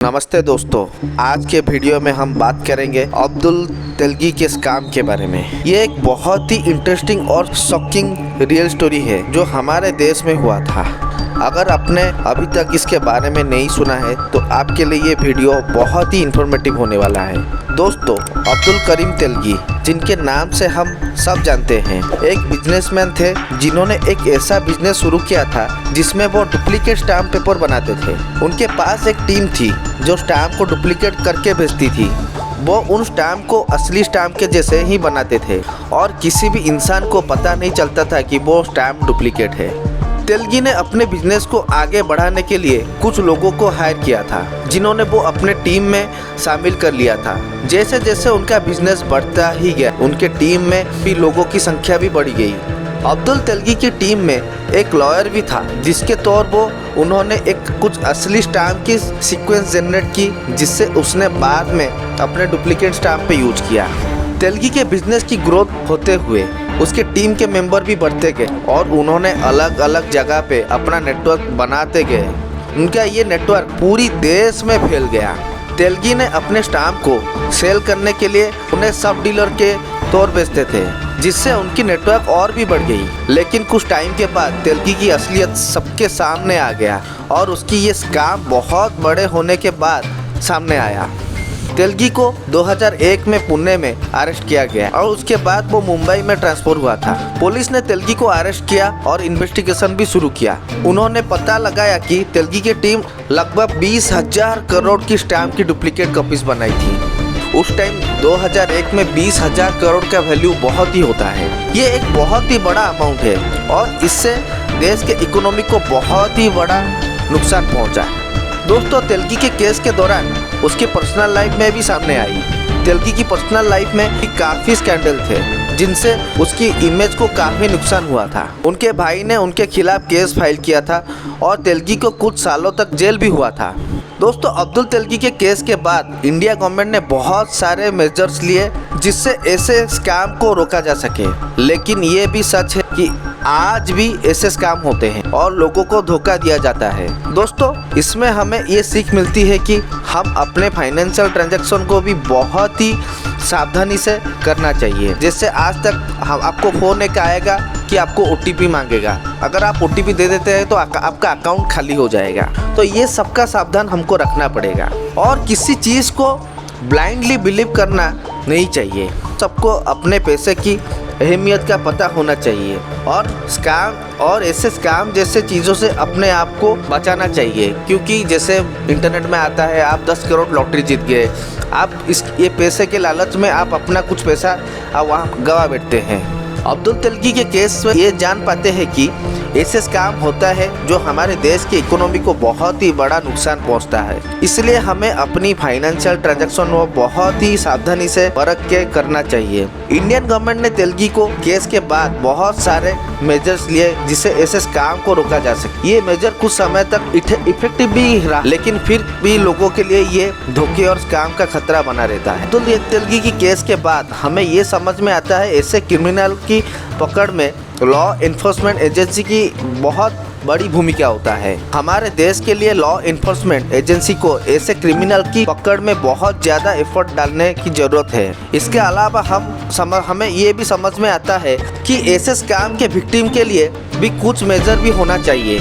नमस्ते दोस्तों, आज के वीडियो में हम बात करेंगे अब्दुल तेलगी के स्कैम के बारे में। ये एक बहुत ही इंटरेस्टिंग और शॉकिंग रियल स्टोरी है जो हमारे देश में हुआ था। अगर आपने अभी तक इसके बारे में नहीं सुना है तो आपके लिए ये वीडियो बहुत ही इंफॉर्मेटिव होने वाला है। दोस्तों, अब्दुल करीम तेलगी, जिनके नाम से हम सब जानते हैं, एक बिजनेसमैन थे जिन्होंने एक ऐसा बिजनेस शुरू किया था जिसमें वो डुप्लीकेट स्टाम्प पेपर बनाते थे। उनके पास एक टीम थी जो स्टाम्प को डुप्लीकेट करके बेचती थी। वो उन स्टाम्प को असली स्टाम्प के जैसे ही बनाते थे और किसी भी इंसान को पता नहीं चलता था कि वो स्टाम्प डुप्लीकेट है। तेलगी ने अपने बिजनेस को आगे बढ़ाने के लिए कुछ लोगों को हायर किया था जिन्होंने वो अपने टीम में शामिल कर लिया था। जैसे जैसे उनका बिजनेस बढ़ता ही गया, उनके टीम में भी लोगों की संख्या भी बढ़ गई। अब्दुल तेलगी की टीम में एक लॉयर भी था जिसके तौर वो उन्होंने एक कुछ असली स्टाम्प की सीक्वेंस जनरेट की, जिससे उसने बाद में अपने डुप्लीकेट स्टाम्प पे यूज किया। तेलगी के बिजनेस की ग्रोथ होते हुए उसके टीम के मेंबर भी बढ़ते गए और उन्होंने अलग अलग जगह पे अपना नेटवर्क बनाते गए। उनका ये नेटवर्क पूरी देश में फैल गया। तेलगी ने अपने स्टाम्प को सेल करने के लिए उन्हें सब डीलर के तौर बेचते थे, जिससे उनकी नेटवर्क और भी बढ़ गई। लेकिन कुछ टाइम के बाद तेलगी की असलियत सबके सामने आ गया और उसकी ये स्कैम बहुत बड़े होने के बाद सामने आया। तेलगी को 2001 में पुणे में अरेस्ट किया गया और उसके बाद वो मुंबई में ट्रांसफर हुआ था। पुलिस ने तेलगी को अरेस्ट किया और इन्वेस्टिगेशन भी शुरू किया। उन्होंने पता लगाया कि तेलगी की टीम लगभग 20,000 करोड़ की स्टाम्प की डुप्लीकेट कॉपीज बनाई थी। उस टाइम 2001 में 20,000 करोड़ का वैल्यू बहुत ही होता है। ये एक बहुत ही बड़ा अमाउंट है और इससे देश के इकोनॉमी को बहुत ही बड़ा नुकसान पहुँचा। दोस्तों, तेलगी के केस के दौरान उसकी पर्सनल लाइफ में भी सामने आई। तेलगी की पर्सनल लाइफ में भी काफ़ी स्कैंडल थे जिनसे उसकी इमेज को काफ़ी नुकसान हुआ था। उनके भाई ने उनके खिलाफ केस फाइल किया था और तेलगी को कुछ सालों तक जेल भी हुआ था। दोस्तों, अब्दुल तेलगी के केस के बाद इंडिया गवर्नमेंट ने बहुत सारे मेजर्स लिए जिससे ऐसे स्कैम को रोका जा सके। लेकिन ये भी सच है कि आज भी ऐसे स्कैम होते हैं और लोगों को धोखा दिया जाता है। दोस्तों, इसमें हमें ये सीख मिलती है कि हम अपने फाइनेंशियल ट्रांजैक्शन को भी बहुत ही सावधानी से करना चाहिए। जैसे आज तक हम आपको फ़ोन एक आएगा कि आपको OTP मांगेगा, अगर आप OTP दे देते हैं तो आपका अकाउंट खाली हो जाएगा। तो ये सबका सावधान हमको रखना पड़ेगा और किसी चीज़ को ब्लाइंडली बिलीव करना नहीं चाहिए। सबको अपने पैसे की अहमियत का पता होना चाहिए और स्कैम और ऐसे स्कैम जैसे चीज़ों से अपने आप को बचाना चाहिए। क्योंकि जैसे इंटरनेट में आता है, आप 10 करोड़ लॉटरी जीत गए, आप ये पैसे के लालच में आप अपना कुछ पैसा वहाँ गवा बैठते हैं। अब्दुल तेलगी के केस में ये जान पाते हैं कि ऐसे स्कैम होता है जो हमारे देश की इकोनॉमी को बहुत ही बड़ा नुकसान पहुंचता है। इसलिए हमें अपनी फाइनेंशियल ट्रांजैक्शन को बहुत ही सावधानी से परख के करना चाहिए। इंडियन गवर्नमेंट ने तेलगी को केस के बाद बहुत सारे मेजर्स लिए जिससे ऐसे स्कैम को रोका जा सके। ये मेजर कुछ समय तक इफेक्टिव भी रहा, लेकिन फिर भी लोगों के लिए ये धोखे और स्कैम का खतरा बना रहता है। अब्दुल तेलगी की केस के बाद हमें ये समझ में आता है ऐसे क्रिमिनल की पकड़ में लॉ इन्फोर्समेंट एजेंसी की बहुत बड़ी भूमिका होता है। हमारे देश के लिए लॉ इन्फोर्समेंट एजेंसी को ऐसे क्रिमिनल की पकड़ में बहुत ज़्यादा एफर्ट डालने की ज़रूरत है। इसके अलावा हमें ये भी समझ में आता है कि ऐसे स्कैम के विक्टिम के लिए भी कुछ मेजर भी होना चाहिए।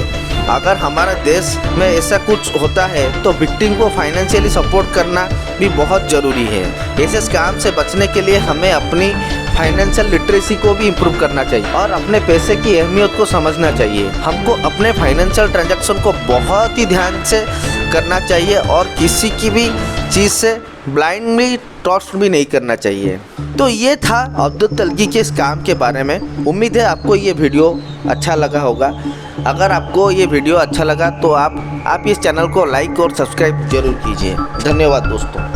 अगर हमारे देश में ऐसा कुछ होता है तो विक्टिम को फाइनेंशियली सपोर्ट करना भी बहुत ज़रूरी है। ऐसे स्कैम से बचने के लिए हमें अपनी फाइनेंशियल लिटरेसी को भी इम्प्रूव करना चाहिए और अपने पैसे की अहमियत को समझना चाहिए। हमको अपने फाइनेंशियल ट्रांजैक्शन को बहुत ही ध्यान से करना चाहिए और किसी की भी चीज़ से ब्लाइंडली ट्रस्ट भी नहीं करना चाहिए। तो ये था अब्दुल तेलगी के स्कैम के बारे में। उम्मीद है आपको ये वीडियो अच्छा लगा होगा। अगर आपको ये वीडियो अच्छा लगा तो आप इस चैनल को लाइक और सब्सक्राइब जरूर कीजिए। धन्यवाद दोस्तों।